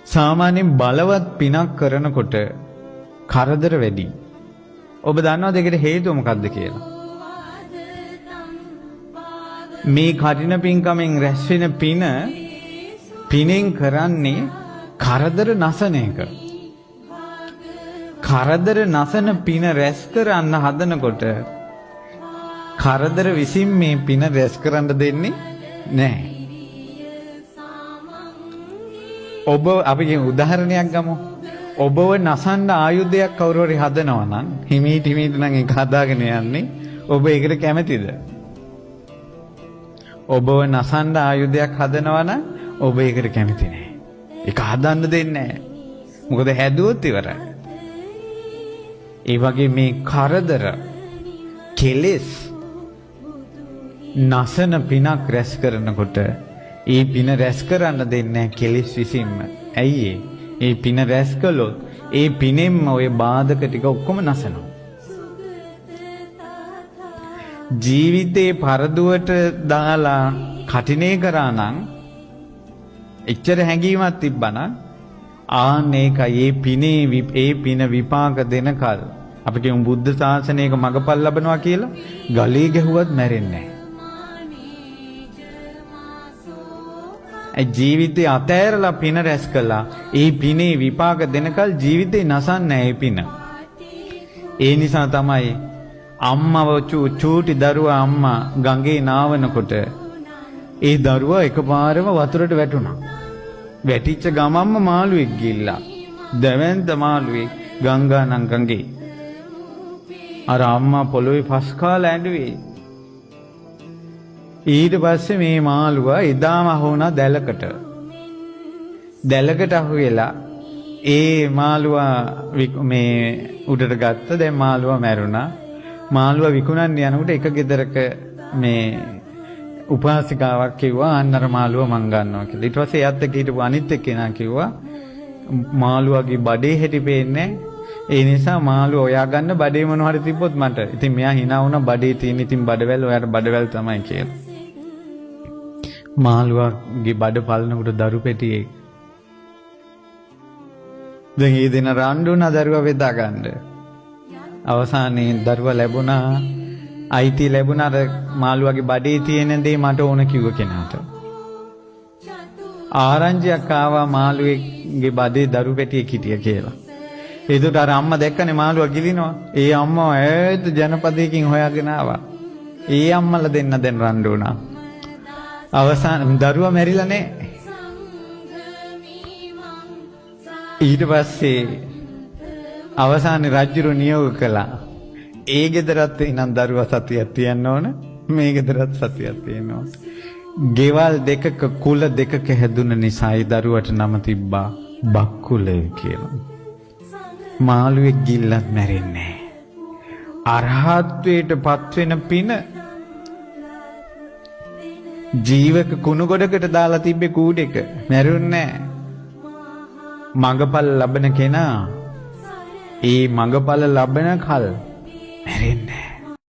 සාමාන්‍යයෙන් බලවත් පිනක් කරනකොට කරදර වැඩි. ඔබ දන්නවද ඒකට හේතුව මොකක්ද කියලා? මේ කටින පින්කමෙන් රැස් වෙන පිනෙන් කරන්නේ කරදර නසන එක. කරදර නසන පින රැස් කරන්න හදනකොට කරදර විසින් මේ පින රැස් කරන්න දෙන්නේ නැහැ. ඔබ අපි උදාහරණයක් ගමු. ඔබව නසන්න ආයුධයක් කවුරු හරි හදනවා නම් හිමීට නම් ඒක හදාගෙන යන්නේ. ඔබ ඒකට කැමතිද? ඔබව නසන්න ආයුධයක් හදනවා නම් ඔබ ඒකට කැමති නැහැ. ඒක හදන්න දෙන්නේ නැහැ. මොකද හැදුවොත් ඉවරයි. ඒ වගේ මේ කරදර කෙලෙස් නසන පිනක් රැස් කරනකොට ඒ පින රැස් කරන්න දෙන්නේ කෙලෙස් විසින්ම. ඇයි ඒ පින රැස් කළොත් ඒ පිනෙන්ම ඔය බාධක ටික ඔක්කොම නසනවා. ජීවිතේ පරදුවට දාලා කටිනේ කරා නම් එච්චර හැඟීමක් තිබ්බනම් ඒකයි ඒ පින විපාක දෙනකල් අපි කියමු බුද්ධ ශාසනයක මගපල් ලබනවා කියලා ගලේ ගැහුවත් මැරෙන්නේ නැහැ. ජීවිතේ අතෑරලා පින රැස් කළා. ඒ පිනේ විපාක දෙනකල් ජීවිතේ නසන්නේ ඒ පින. ඒ නිසා තමයි අම්මව චූටි දරුවා අම්මා ගඟේ නාවනකොට ඒ දරුවා එකපාරම වතුරට වැටුණා. වැටිච්ච ගමම්ම මාළුවෙක් ගිල්ලා. දැවැන්ත මාළුවෙක් ගංගානම් ගඟේ. අර අම්මා පොළොවේ පස් කාලා ඇඬුවේ. ඊට පස්සේ මේ මාළුවා එදාම අහුණා දැලකට. දැලකට අහු වෙලා ඒ මාළුවා මේ උඩට ගත්ත. දැන් මාළුවා මැරුණා. මාළුවා විකුණන්න යනකොට එක ගෙදරක මේ උපාසිකාවක් කිව්වා අන්න අර මාළුවා මං ගන්නවා කියලා. ඊට පස්සේ එයාත් එක්ක හිටපු අනිත් එක්කෙනා කිව්වා මාළුවාගේ බඩේ හැටි පේන්නේ. ඒ නිසා මාළුවා ඔයා ගන්න බඩේ මොන හරි තිබ්බොත් මට. ඉතින් මෙයා hina වුණා බඩේ තියෙන ඉතින් බඩවැල් ඔයාට බඩවැල් තමයි කියලා. මාළුවාගේ බඩ පලනකොට දරු පෙටියේ. දැන් ඒ දින රණ්ඩුනා දරුවා වෙදා ගන්න. අවසානයේ දරුවා ලැබුණා. අයිති ලැබුණා අර මාළුවාගේ බඩේ තියෙන දේ මට ඕන කිව්ව කෙනාට. ආරංචියක් ආවා මාළුවේගේ බඩේ දරු පෙටියක් හිටිය කියලා. ඒකට අර අම්මා දැක්කනේ මාළුවා ගිලිනවා. ඒ අම්මා ඈත ජනපදයකින් හොයාගෙන ආවා. ඒ අම්මලා දෙන්න දැන් රණ්ඩු වුණා. අවසාන දරුවා මැරිලා නැහැ. ඊට පස්සේ අවසානයේ රජුරු නියෝග කළා. ඒ ගෙදරත් ඉනම් දරුවා සතියක් තියන්න ඕන. මේ ගෙදරත් සතියක් තියෙන්න ඕන. ගෙවල් දෙකක කුල දෙකක හැදුන නිසා ඒ දරුවට නම තිබ්බා බක්කුලය කියලා. මාළුවෙක් ගිල්ලත් මැරෙන්නේ නැහැ. අරහත්වයට පත්වෙන පින ජීවක කුණු ගොඩකට දාලා තිබ්බේ කූඩේක මැරුන්නේ නැහැ. මගපල් ලබන කෙනා ඒ මගපල ලබන කල් මැරෙන්නේ